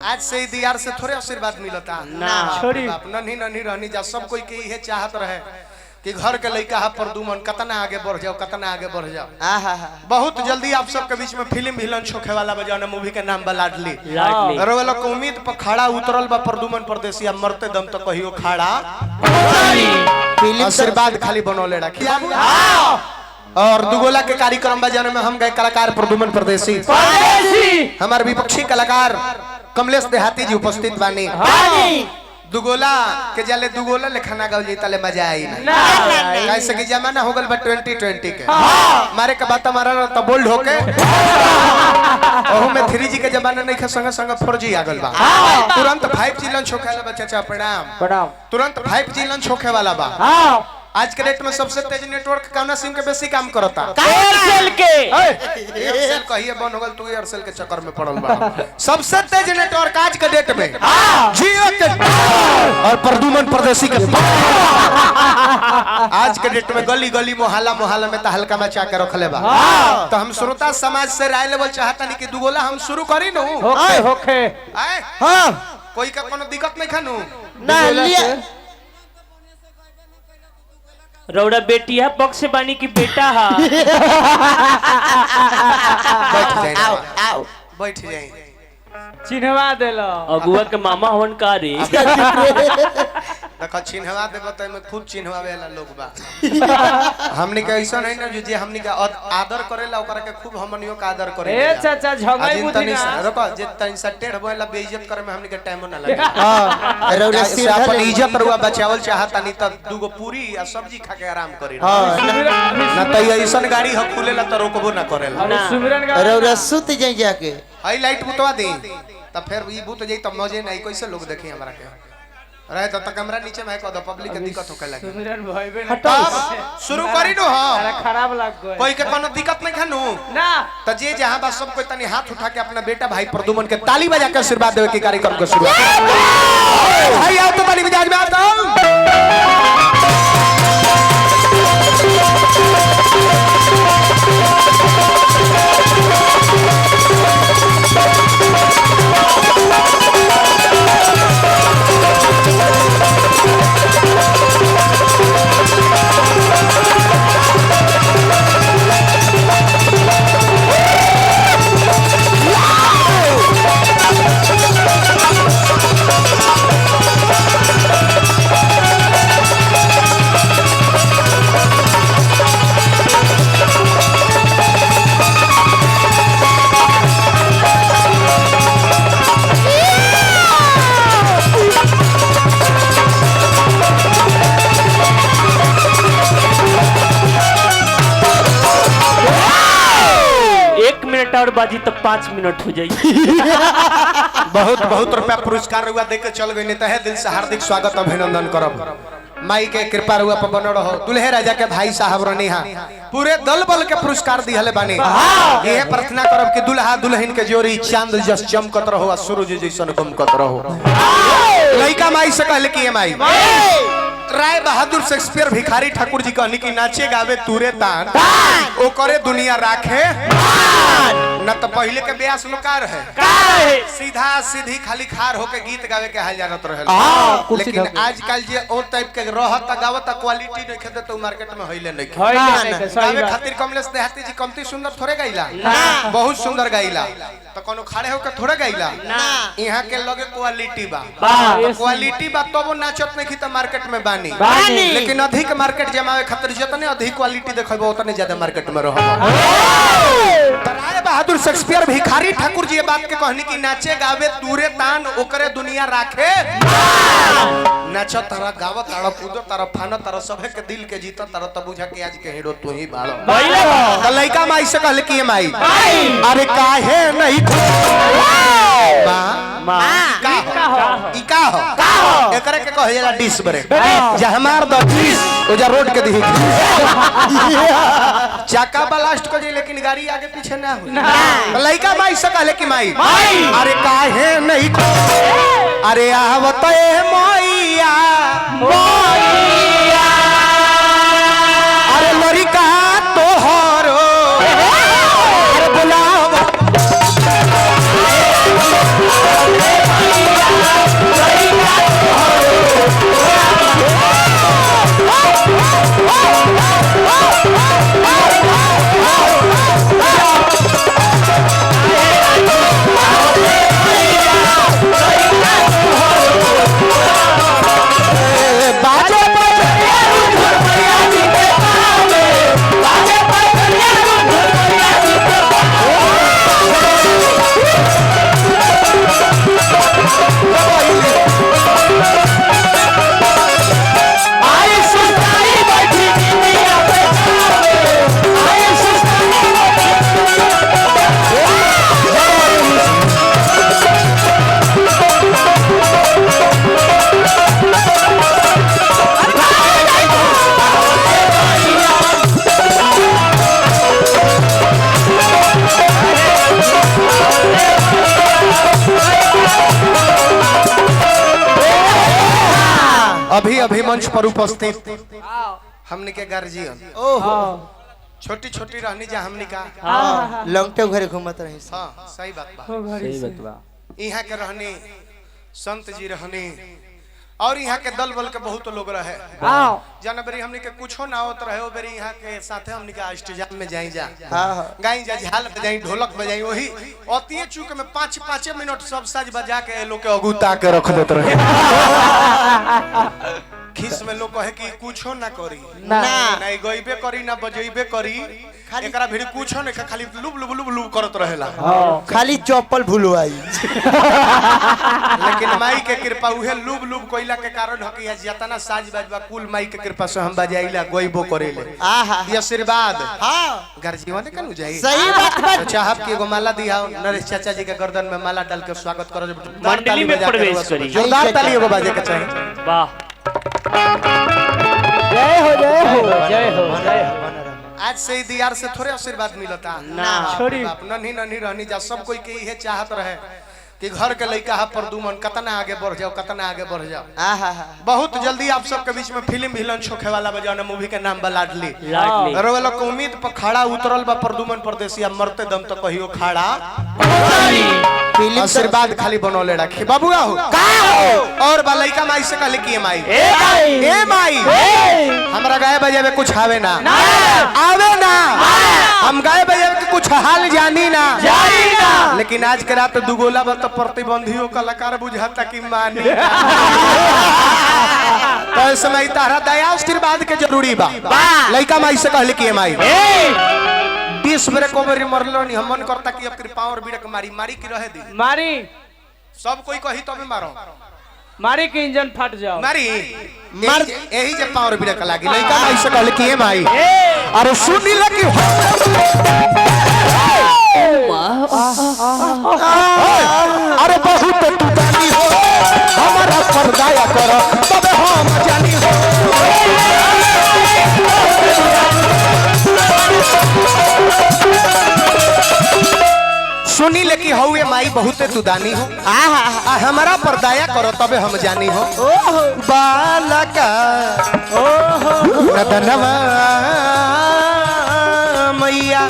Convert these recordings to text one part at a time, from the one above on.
आज से दियार से थोड़े आशीर्वाद मिलता ना छोड़ी बाप नन्ही नन्ही रहनी जा सब कोई के ये चाहत रहे कि घर के लड़का है प्रदुमन कतना आगे बढ़ जाओ कतना आगे बढ़ जाओ। बहुत जल्दी आप सबके बीच में फिल्म विलन छोखे वाला बजाना मूवी के नाम बा लाडली। रोवेला को उम्मीद पर खड़ा उतरल बा प्रदुमन परदेसी अब मरते दम तक कहियो खड़ा आशीर्वाद खाली बनौले रखी। और दुगोला के कार्यक्रम बजाने में हम गए कलाकार प्रदुमन परदेसी हमारे विपक्षी कलाकार कमलेश देहाती जी उपस्थित बानी। दुगोला के जाले दुगोला लेखाना गाव जी तले मजा आई ना कैसे कि जमाना हो गल बा 2020 के मारे के बात मारा त बोल्ड होके ओहू में 3G के जमाना नहीं खे संग संग 4G आ गल बा तुरंत 5G लॉन्च होखे वाला बा। चाचा प्रणाम तुरंत 5G लॉन्च होखे वाला बा। आज के डेट में सबसे तेज नेटवर्क कौन सिम के बेसी काम करता एयरसेल के एयरसेल कहिए बन हो गल तू एयरसेल के चक्कर में पड़ल बा। सबसे तेज नेटवर्क आज के डेट में जियो के और प्रदुमन परदेसी के आज के डेट में गली गली मोहल्ला मोहल्ला में तो हल्का मचा के रखले बा। तो हम श्रोता समाज से राय लेवल चाहता नहीं कि दुगोला हम शुरू करी नु होखे हां कोई का कोनो दिक्कत नहीं खानू ना लिया रौड़ा बेटी है पक्ष बानी की बेटा है। बैठ जाए चिन्हवा देलो अगुआ के मामा हवन का रे देखो चिन्हवा देबो त में खूब चिन्हवावे वाला लोग बा। हमनी के ऐसा नहीं ना जे हमनी के आदर करेला ओकरा के खूब हमनियो का आदर करे। ए चाचा झगई बुद्धि ना रुको जे तन से टेढ़ बोला बेइज्जत करे में हमनी के टाइम ना लगे। हां रौला से अपन इज्जत रुआ बचावल चाहता नहीं त दूगो पूरी या सब्जी खा के आराम करी। ना त ऐसन गाड़ी ह खुलेला त रोकबो ना करेला सुमिरन गाड़ी रौला सुत जाई जाके हाई लाइट बुतवा दे त फिर ई बुत जाई त मजे नहीं कैसे लोग देखी हमरा के रहे तो कमरा नीचे में को पब्लिक के दिक्कत होके लगे। सुमिरन भाईबे ना शुरू करी नो हां खराब लग गए कोई के कोनो दिक्कत नहीं खानू ना त जे जहां बा सब कोई तनी हाथ उठा के अपना बेटा भाई प्रदुमन के ताली बजा के आशीर्वाद देवे के कार्यक्रम के शुरुआत भाई आओ तो ताली मिजाज में आओ तो और बाजी तो 5 मिनट हो जाई। बहुत बहुत रुपया पुरस्कार हुआ देके चल गई नहीं है दिल से हार्दिक स्वागत अभिनंदन करब। माई के कृपा हुआ पर बन रहो दुल्हे राजा के भाई साहब रनिहा पूरे दल बल के पुरस्कार दिहले बानी। यह प्रार्थना करब कि दुल्हा दुल्हन के जोड़ी चांद जस चमकत रहो सूरज जैसन गमकत रहो। लइका माई से कहले कि माई राय बहादुर शेक्सपियर भिखारी ठाकुर जी कहनी कि नाचे गावे तूरे तान ओ करे दुनिया राखे न तो पहले के ब्यास लोकार है सीधा सीधी खाली खार होके गीत गावे के हाल जानत रहे। लेकिन आजकल जे ओ टाइप के रहत गावत क्वालिटी नहीं खेते तो मार्केट में होइले नहीं गावे खातिर कमलेश देहाती जी कमती सुंदर थोड़े गाइला बहुत सुंदर गाइला तो कोनो खड़े होके थोड़े गाइला यहां के लगे क्वालिटी बा क्वालिटी बा तब नाचत नहीं त मार्केट में बानी लेकिन अधिक मार्केट जमावे खातिर जितने अधिक क्वालिटी देखबो उतने ज्यादा मार्केट में रहबो। राय बहादुर शेक्सपियर भिखारी ठाकुर जी ये बात के कहनी कि नाचे गावे तूरे तान ओकरे दुनिया राखे नाच तारा गाव तारा कूद तारा फान तारा सभे के दिल के जीत तारा तब बुझा के आज के हीरो तू ही बाड़ो। त लइका माई से कहले कि माई अरे काहे नहीं ई का हो एकरे के कहेला डिश ब्रेक जे हमार द डिश ओजा रोड के दिही चाका ब्लास्ट को जे लेकिन गाड़ी आगे पीछे ना हो। लइका माई से कहले कि माई अरे काहे नहीं अरे आवत ए मैया अरे लड़का तोहरो अरे बुलाव अभी अभी मंच पर उपस्थित हमने के गार्जियन ओहो छोटी छोटी रहनी जा हमने का लंगटे घरे घूमत रही हाँ सही बात बा सही बात बा यहाँ के रहनी संत जी रहनी और यहाँ के दल बल के बहुत लोग रहे जाना बेरी हमने के कुछो ना होत रहे ओ बेरी यहाँ के साथे हमने के अष्टजाम में जाई जा गाई जा झाल बजाई ढोलक बजाई वही अतिये चूक में 5-5 मिनट सब साज बजा के लोग के अगुता के रख देत रहे खिस में लोग कहे कि कुछो ना करी ना नहीं गइबे करी ना बजइबे करी एकरा भीड़ कुछो नहीं खाली लुब लुब लुब लुब करत रहेला खाली चप्पल भूलवाई लेकिन माई के कृपा उहे लुब लुब कोइला के कारण ह कि जतना साज बाजबा कुल माई के कृपा से हम बजाइला गइबो करेले आहा ये आशीर्वाद हां गार्जियन ने कनु जाई सही बात बा तो चाहब कि एगो माला दिया नरेश चाचा जी के गर्दन में माला डाल के स्वागत करो मंडली में प्रवेश करी जोरदार ताली एगो बाजे के चाहिए वाह जय हो जय हो जय हो जय हो आज से ही दियार से थोड़े आशीर्वाद मिलता ना छोड़ी नन्ही नन्ही रहनी जा सब कोई के यही चाहत रहे कि घर के लड़का हा परदुमन कतना आगे बढ़ जाओ कतना आगे बढ़ जाओ आहा बहुत जल्दी आप सबके बीच में फिल्म भी लॉन्च होखे वाला बा जौन मूवी के नाम बा लाडली लाडली रोवेला के उम्मीद पर खड़ा उतरल बा परदुमन परदेसी अब मरते दम तो कहियो खड़ा आशीर्वाद खाली बनौले रखी बाबू हो का हो और बा लइका माई से कहले कि ए माई हमरा गाय बजावे कुछ आवे ना आवे ना हम गाय बजावे के कुछ हाल जानी ना लेकिन आज के रात दुगोला बा तो प्रतिबंधियों कलाकार बुझाता कि मानी तो इस समय तारा दया आशीर्वाद के जरूरी बा लइका माई से कहले कि माई 20 बरे कोबरी मरलो नहीं हम मन करता कि अब कृपा और बिड़क मारी मारी की रहे दी मारी सब कोई कही तो भी मारो मारी के इंजन फट जाओ मारी मार यही जे पावर बिड़क लागी लइका माई से कहले कि माई अरे सुनी लगी अरे बहुत तू जानी हो हमारा पर दया करो तबे हम जानी हो सुनी लेकी हौए माई बहुते तू दानी हो हमारा पर दया करो तबे हम जानी हो बालका नदनवा मैया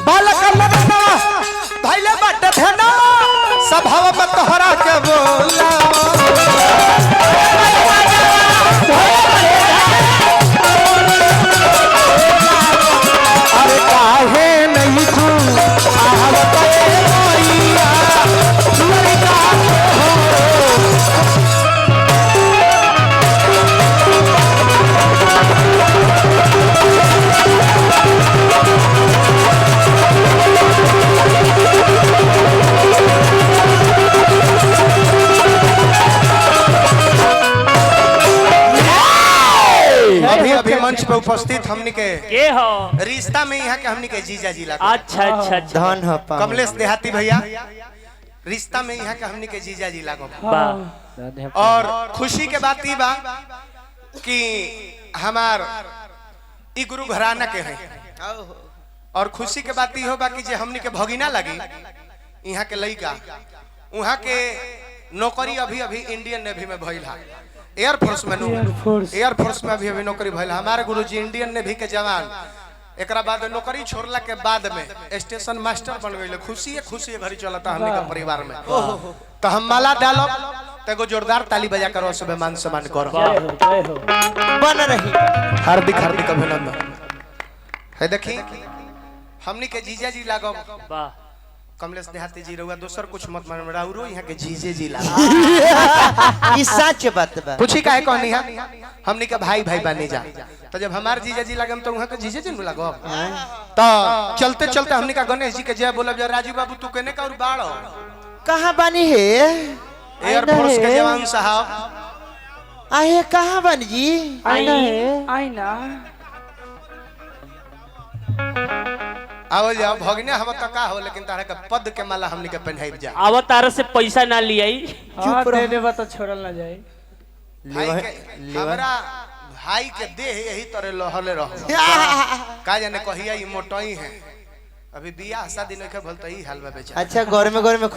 बालका नदनवा भइले बट धना स्वभाव में तोहरा के बोला अरे काहे नहीं तू आवत मैया लड़का अभी अभी मंच पे उपस्थित हमनी के हो रिश्ता में यहाँ के हमनी के जीजा जी लगा अच्छा अच्छा धन ह कमलेश देहाती भैया रिश्ता में यहाँ के हमनी के जीजा जी लागो वाह और खुशी के बात ई बा कि हमार ई गुरु घराना के हैं और खुशी के बात ई हो बा कि जे हमनी के भगिना लगी यहाँ के लइका वहाँ के नौकरी अभी अभी इंडियन नेवी में भइल है एयरफोर्स में एयरफोर्स में अभी अभी नौकरी भइल हमारे गुरुजी इंडियन नेवी के जवान एकरा बाद नौकरी छोड़ला के बाद में स्टेशन मास्टर बन गए खुशी घड़ी चलता हमने के परिवार में तो हम माला डालब तो एगो जोरदार ताली बजा करो सब मान सम्मान करो बन रही हार्दिक हार्दिक अभिनंदन है देखी हमनी के जीजा जी लागो वाह कमलेश देहाती जी रहुआ दोसर कुछ मत मान राउरो यहाँ के जीजे जी ला ई सच बात बा पूछी काहे कहनी है हमनी के भाई भाई बनी जा तो जब हमार जीजा जी लागम तो वहाँ के जीजे जी लागो तो चलते चलते हमनी का गणेश जी के जय बोलब जय राजू बाबू तू केने का और बाड़ो कहाँ बनी है एयरफोर्स के जवान साहब आहे कहाँ बन जी आईना आओ जाओ भगने हम तो का हो लेकिन तारा का पद के माला हमनी के पहनाई जा अब तारा से पैसा ना लियाई चुप रह। दे देबा तो छोड़ल ना जाए भाई के हमरा भाई के देह यही तरह लहले रहो का जाने कहिया ई मोटई है अभी बियाह शादी नहीं के भलत ई हाल में बेचारा अच्छा घर में